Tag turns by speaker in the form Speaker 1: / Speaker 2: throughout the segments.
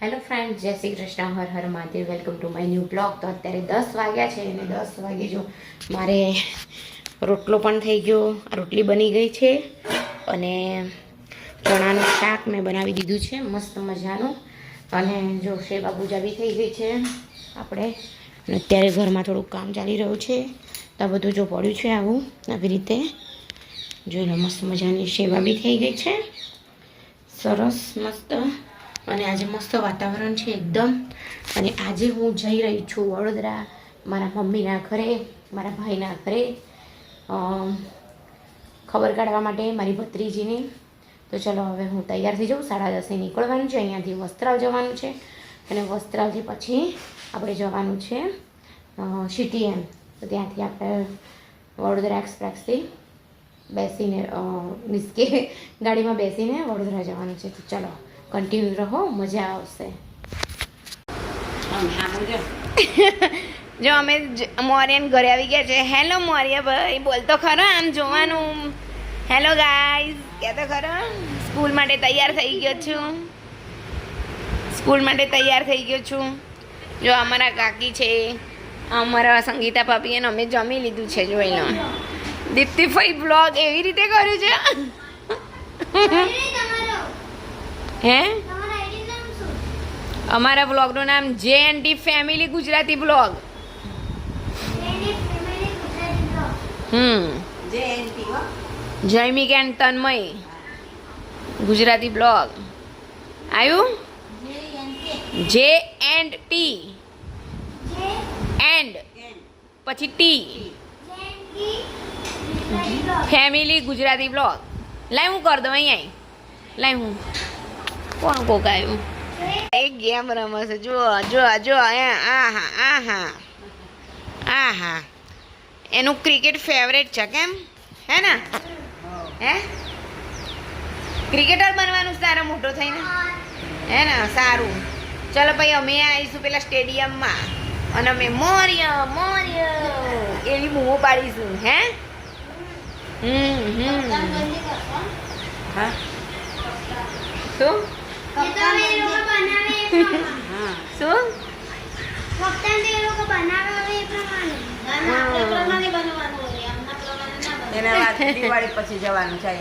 Speaker 1: Hello friend, Jai Shri Krishna, Har Har Mahadev. Welcome to my new blog. તો અત્યારે 10 વાગ્યા છે અને 10 વાગે જો મારે રોટલો પણ થઈ ગયો, રોટલી બની ગઈ છે અને ચણાનું શાક મેં બનાવી દીધું છે મસ્ત મજાનું. અને જો સેવા પૂજા બી થઈ ગઈ છે આપણે. અને અત્યારે ઘરમાં થોડુંક કામ ચાલી રહ્યું છે તો આ બધું જો પડ્યું છે આવું આવી રીતે જોઈ લો. મસ્ત મજાની સેવા બી થઈ ગઈ છે, સરસ મસ્ત. અને આજે મસ્ત વાતાવરણ છે એકદમ. અને આજે હું જઈ રહી છું વડોદરા મારા મમ્મીના ઘરે, મારા ભાઈના ઘરે ખબર કાઢવા માટે મારી ભત્રીજીની. તો ચલો હવે હું તૈયાર થઈ જાઉં. 10:30 નીકળવાનું છે, અહીંયાથી વસ્ત્રાલ જવાનું છે અને વસ્ત્રાલથી પછી આપણે જવાનું છે CTM. તો ત્યાંથી આપણે વડોદરા એક્સપ્રેસથી બેસીને મીન્સ કે ગાડીમાં બેસીને વડોદરા જવાનું છે. તો ચલો કન્ટિન્યુ રહો, મજા આવશે. જો અમે મોરિયાન ઘરે આવી ગયા છે. હેલો મોરિયા ભાઈ, બોલતો ખરો, આમ જોવાનું. હેલો ગાઈઝ, કહેતો ખરો. સ્કૂલ માટે તૈયાર થઈ ગયો છું, સ્કૂલ માટે તૈયાર થઈ ગયો છું. જો અમારા કાકી છે, અમારા સંગીતા ભાભી, અને અમે જમી લીધું છે. જોઈ લો. દીપ્તિભાઈ બ્લોગ એવી રીતે કર્યું છે. હે, અમારા બ્લોગનું નામ JNT family Gujarati blog. Jaymik and Tanmay Gujarati blog આવ્યું. JNT એન્ડ પછી ટી ફેમિલી ગુજરાતી બ્લોગ. લાઈ હું કરી દઉં અહીંયા. લાઈ હું કોણ કોક આવ્યું. એક ગેમ રમે છે. જો જો જો આહા એનું ક્રિકેટ ફેવરેટ છે. કેમ હે ને? હે, ક્રિકેટર બનવાનું સારો મોટો થઈને, હે ને? સારું. ચલો ભાઈ, અમે આવીશું પેલા સ્ટેડિયમમાં અને અમે મોરિયા મોરિયા એવી બૂમો પાડીશું. હે હા શું શું દિવાળી પછી જવાનું છે.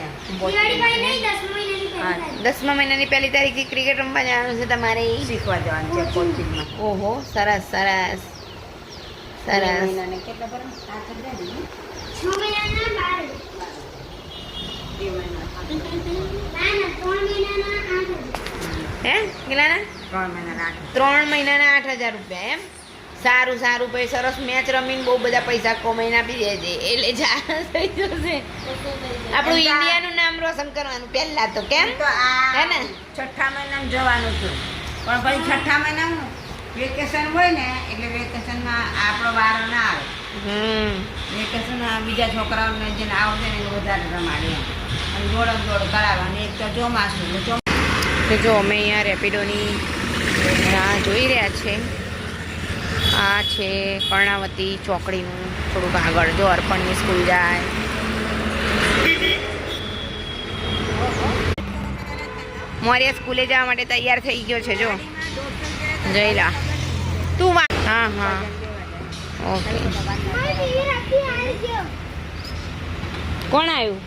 Speaker 1: 10મા મહિનાની પહેલી તારીખથી ક્રિકેટ રમવા જવાનું છે તમારે, શીખવા જવાનું છે કોચિંગમાં. ઓહો, સરસ સરસ સરસ. હે કેટલાના? 3 મહિનાના 8,000 રૂપિયા. એમ સારું સારું ભાઈ, સરસ. મેચ રમીને બહુ બધા પૈસા કમાઈને આપી દે છે એટલે જા થઈ જશે. આપણું ઇન્ડિયાનું નામ રોશન કરવાનું પહેલા તો. કેમ હે ને?
Speaker 2: 6ઠ્ઠા મહિનામાં જવાનું છું, પણ પછી 6ઠ્ઠા મહિનામાં વેકેશન હોય ને એટલે વેકેશનમાં આપણો વારો ના આવે. વેકેશન બીજા છોકરાઓને જેને આવડે ને એ વધારે રમાડે અને દોડ કરાવવાની. એક તો ચોમાસું
Speaker 1: તો જો અમે અહીંયા રેપિડોની રાહ જોઈ રહ્યા છે. આ છે કર્ણાવતી ચોકડીનું થોડુંક આગળ. જો અર્પણની સ્કૂલ જાય. મોરિયા સ્કૂલે જવા માટે તૈયાર થઈ ગયો છે. જો જયલા તું હા હા ઓકે. કોણ આવ્યું?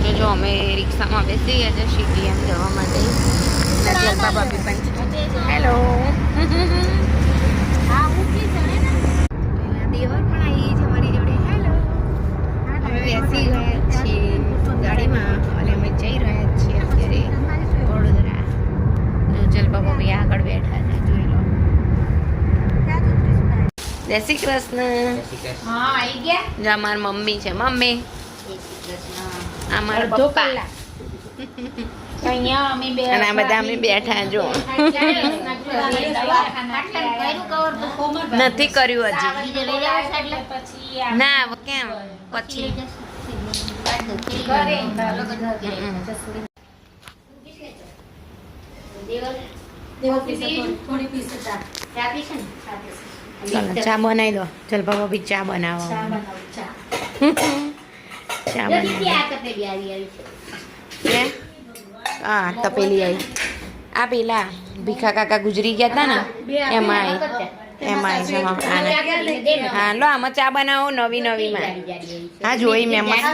Speaker 1: તો જો અમે રિક્ષામાં બેસી ગયા છે CTM જવા માટે. જલપા ભાભી પણ છે. હેલો. દેવર પણ આવી છે મારી જોડે. હેલો. અમે બેસી ગયા છીએ ગાડીમાં અને અમે જઈ રહ્યા છીએ અત્યારે વડોદરા. જો જલપા ભાભી આગળ બેઠા છે, જોઈ લો. જય શ્રી કૃષ્ણ.
Speaker 2: હા આવી ગયા.
Speaker 1: જો અમારી મમ્મી છે. મમ્મી આ મારા પપ્પા.
Speaker 2: અહીંયા અમે
Speaker 1: અને આ બધા અમે બેઠા. જો નથી કર્યું હજી. ના કેમ પછી ચલો ચા બનાવી દો. જલપા ભાભી ચા બનાવો. ચા બનાવી. હા તપેલી આવી આ પેલા ભીખા કાકા ગુજરી ગયા હતા ને એમાં આવી છે હા લો આમાં ચા બનાવો નવી નવીમાં હા જોઈ મેં મસ્ત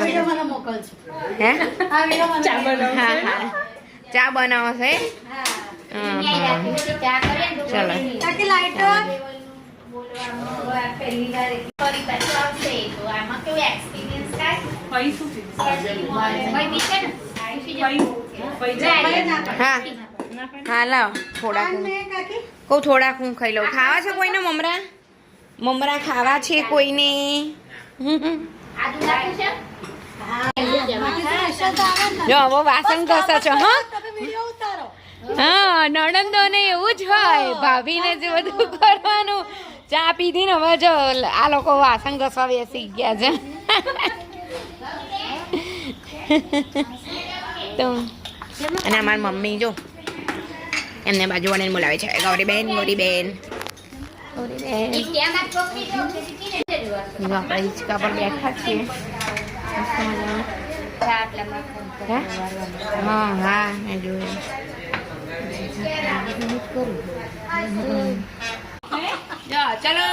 Speaker 1: હે હા હા ચા બનાવો છે ચલો હા હા લાવ થોડાક કહું થોડાક હું ખાઈ લઉં ખાવા છે કોઈને મમરા મમરા ખાવા છે કોઈને જો હવે વાસણ ઘસો છો હા હા નણંદો ને એવું જ હોય ભાભીને જે બધું કરવાનું ચા પીધી ને હવે જો આ લોકો વાસણ ઘસવા બેસી ગયા છે તો અને અમારી મમ્મી જો એમને બાજુવાળાને બોલાવે છે ગૌરીબેન ગૌરીબેન આપણે હિંચકા પર બેઠા છીએ હા હા મેં જોયું ચલો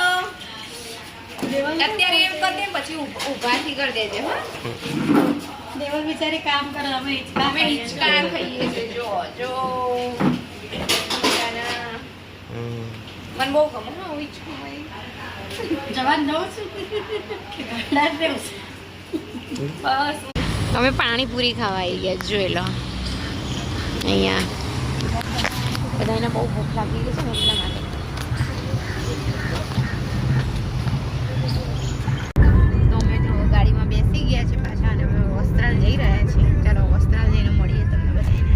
Speaker 1: અત્યારે એમ કરી દે પછી ઉભાથી કરી દેજે હા
Speaker 3: દેવલ બિચારી કામ કરે અમે
Speaker 1: હિંચકા ખાઈએ છે જો જો મને બહુ ગમે હા હિંચકા
Speaker 3: જવાન દઉં છું
Speaker 1: બસ અમે પાણીપુરી ખાવા આવી ગયા જોઈ લો અહીંયા બધાને બહુ ભૂખ લાગી ગઈ છે ને એટલા માટે તો અમે જો ગાડીમાં બેસી ગયા છે પાછા અને અમે વસ્ત્રાલ જઈ રહ્યા છીએ ચાલો વસ્ત્રાલ જઈને મળીએ તમને બધાને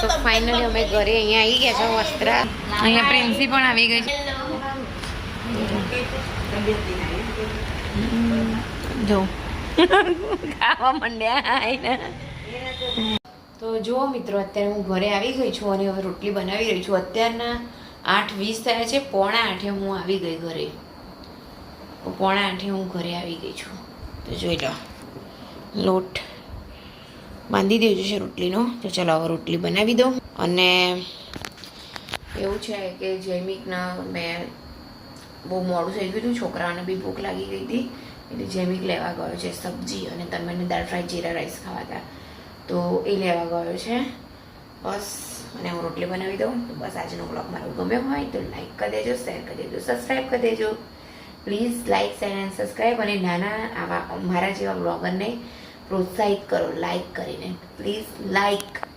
Speaker 1: તો ફાઇનલી અમે ઘરે અહીંયા આવી ગયા છે વસ્ત્રાલ અહીંયા પ્રિન્સી પણ આવી ગઈ છે જો ખાવા માંડ્યા આઈને તો જુઓ મિત્રો અત્યારે હું ઘરે આવી ગઈ છું અને હવે રોટલી બનાવી રહી છું અત્યારના 8:20 થયા છે 7:45 હું આવી ગઈ ઘરે 7:45 હું ઘરે આવી ગઈ છું તો જોઈ લો લોટ બાંધી દેજો છે રોટલીનો તો ચલો હવે રોટલી બનાવી દો અને એવું છે કે જૈમિકના મેં બહુ મોડું થઈ ગયું હતું છોકરાઓને બી ભૂખ લાગી ગઈ હતી એટલે જૈમિક લેવા ગયો છે સબ્જી અને તમને દાળ ફ્રાય જીરા રાઈસ ખાવા હતા તો એ લેવા ગયો છે બસ અને હું રોટલી બનાવી દઉં તો બસ આજનો બ્લોગ મારો ગમ્યો હોય તો લાઈક કરી દેજો શેર કરી દેજો સબસ્ક્રાઈબ કરી દેજો please like share and subscribe અને નાના આવા મારા જેવા બ્લોગરને પ્રોત્સાહિત કરો લાઈક કરીને પ્લીઝ લાઈક